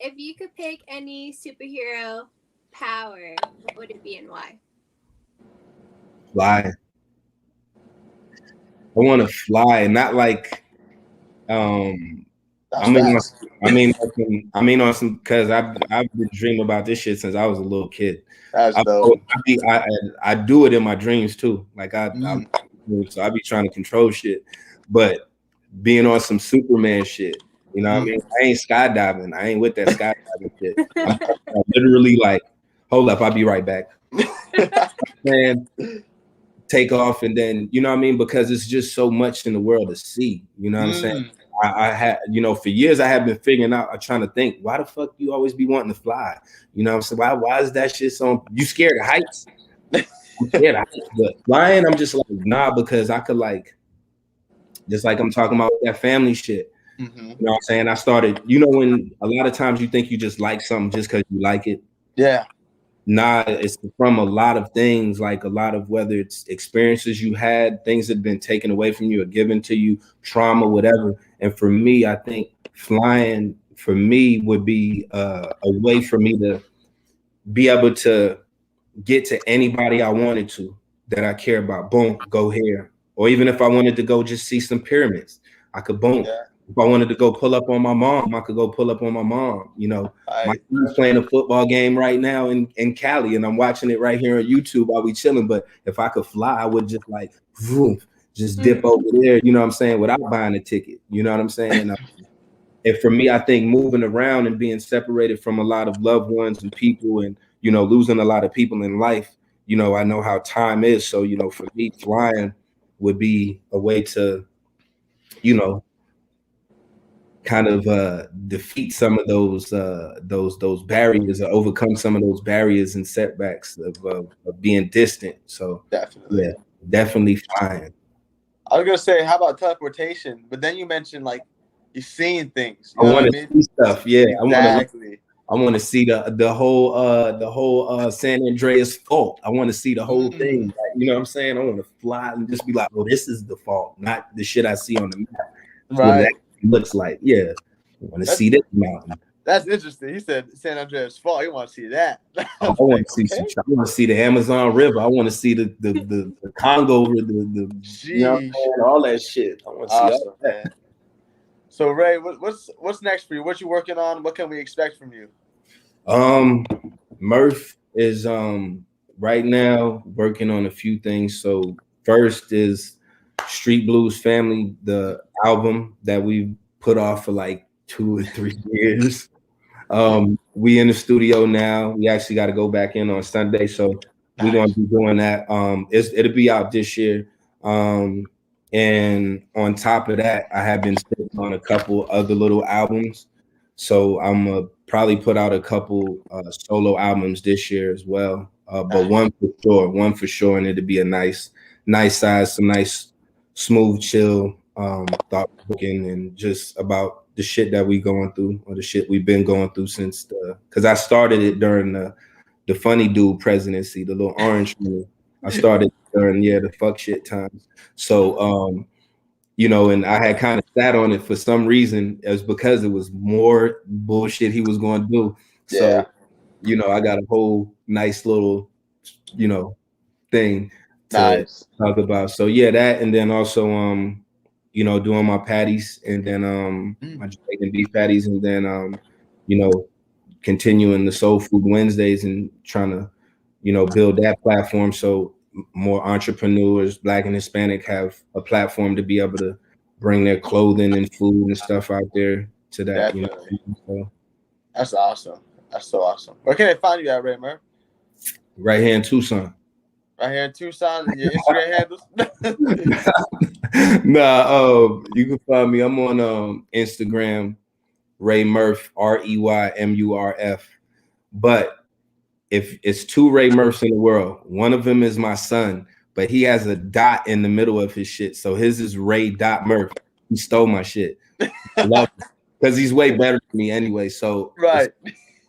S4: If you could pick any superhero power, what would it be and why?
S3: Fly. I want to fly, not like, I mean on some, because I've been dreaming about this shit since I was a little kid.
S2: That's dope.
S3: I do it in my dreams too. Like so I be trying to control shit, but being on some Superman shit. You know what I mean? I ain't skydiving. I ain't with that skydiving shit. I'm literally like, hold up, I'll be right back. Man, take off, and then, you know what I mean? Because it's just so much in the world to see. You know what I'm saying? I had, you know, for years I have been figuring out, trying to think, why the fuck you always be wanting to fly? You know what I'm saying? Why is that shit so? You scared of heights? I'm scared of heights, but flying, I'm just like, nah, because I could, like, just like I'm talking about that family shit. You know what I'm saying? I started, you know, when a lot of times you think you just like something just because you like it.
S2: Yeah.
S3: Nah, it's from a lot of things, like a lot of, whether it's experiences you had, things that have been taken away from you or given to you, trauma, whatever. And for me, I think flying for me would be a way for me to be able to get to anybody I wanted to that I care about. Boom, go here. Or even if I wanted to go just see some pyramids, I could boom. Yeah. If I wanted to go pull up on my mom, I could go pull up on my mom. You know, my son's playing a football game right now in Cali, and I'm watching it right here on YouTube while we chilling. But if I could fly, I would just like, vroom, just dip over there, you know what I'm saying, without buying a ticket. You know what I'm saying? And for me, I think moving around and being separated from a lot of loved ones and people, and, you know, losing a lot of people in life, you know, I know how time is. So, you know, for me, flying would be a way to, you know, kind of defeat some of those barriers, or overcome some of those barriers and setbacks of being distant. So definitely flying.
S2: I was gonna say, how about teleportation? But then you mentioned, like, you're seeing things.
S3: I want to see stuff. Yeah, exactly. I want to see the whole San Andreas fault. I want to see the whole thing. Like, you know what I'm saying? I want to fly and just be like, oh, this is the fault, not the shit I see on the map.
S2: Right.
S3: Looks like, yeah, I want to see this mountain.
S2: That's interesting. He said San Andreas Fault. You want to see that?
S3: I want to see some. I want to see the Amazon River. I want to see the Congo River. You know what I'm saying? All that shit. I want to see all that.
S2: Man. So Ray, what's next for you? What you working on? What can we expect from you?
S3: Murf is right now working on a few things. So first is Street Blues Family, the album that we put off for like 2 or 3 years. We in the studio now. We actually got to go back in on Sunday, so we're gonna be doing that. It'll be out this year. And on top of that, I have been sitting on a couple other little albums. So I'm gonna probably put out a couple solo albums this year as well. But one for sure, and it'd be a nice size, some nice, smooth, chill, thought-provoking, and just about the shit that we going through, or the shit we've been going through since because I started it during the funny dude presidency, the little orange one. I started during the fuck shit times. So you know, and I had kind of sat on it for some reason. It was because it was more bullshit he was going to do. So, you know, I got a whole nice little, you know, thing to talk about. So yeah, that, and then also you know, doing my patties, and then my Jamaican beef patties, and then you know, continuing the Soul Food Wednesdays and trying to, you know, build that platform so more entrepreneurs, Black and Hispanic, have a platform to be able to bring their clothing and food and stuff out there to that.
S2: Definitely.
S3: You know, so.
S2: That's awesome. That's so awesome. Where can they find you at, Rey Murf?
S3: Right here in Tucson.
S2: Right here in Tucson, and your Instagram handles?
S3: Nah, you can find me. I'm on Instagram, Rey Murf, ReyMurf. But if it's two Rey Murfs in the world, one of them is my son, but he has a dot in the middle of his shit. So his is Ray Dot Murf. He stole my shit. Because he's way better than me anyway. So
S2: right.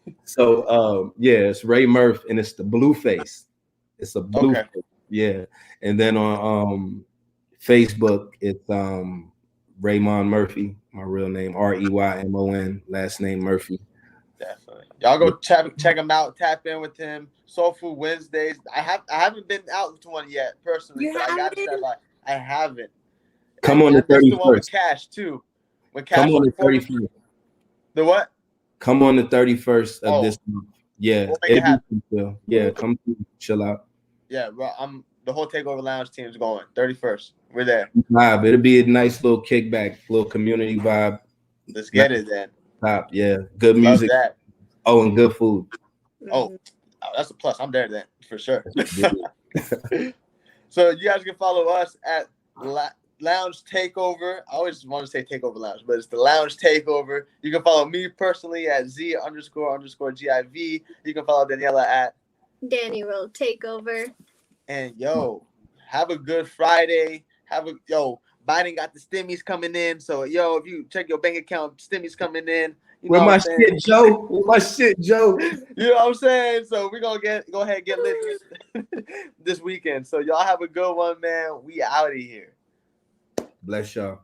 S3: Yeah, it's Rey Murf, and it's the blue face. It's a blue face. Yeah. And then on Facebook, it's Raymond Murphy, my real name, Reymon, last name Murphy.
S2: Definitely. Y'all go check him out, tap in with him. Soul Food Wednesdays. I haven't been out to one yet personally, but I gotta step by. I haven't.
S3: Come on the 31st.
S2: The one with Cash too. When Cash
S3: come on the 31st.
S2: The what?
S3: Come on the 31st of this month. Yeah. Yeah, come chill out.
S2: Yeah, bro. The whole Takeover Lounge team's going. 31st. We're there.
S3: Vibe. It'll be a nice little kickback, little community vibe.
S2: Let's get it then.
S3: Top, yeah. Good music.
S2: Love that.
S3: Oh, and good food.
S2: Oh, that's a plus. I'm there then for sure. So you guys can follow us at Lounge Takeover. I always want to say Takeover Lounge, but it's the Lounge Takeover. You can follow me personally at Z__GIV. You can follow Daniela at
S4: Danny Roll Takeover.
S2: And have a good Friday. Biden got the stimmies coming in. So if you check your bank account, stimmies coming in.
S3: Where my shit, Joe? Where my shit, Joe?
S2: You know what I'm saying? So we're gonna go ahead and get lit this weekend. So y'all have a good one, man. We out of here.
S3: Bless y'all.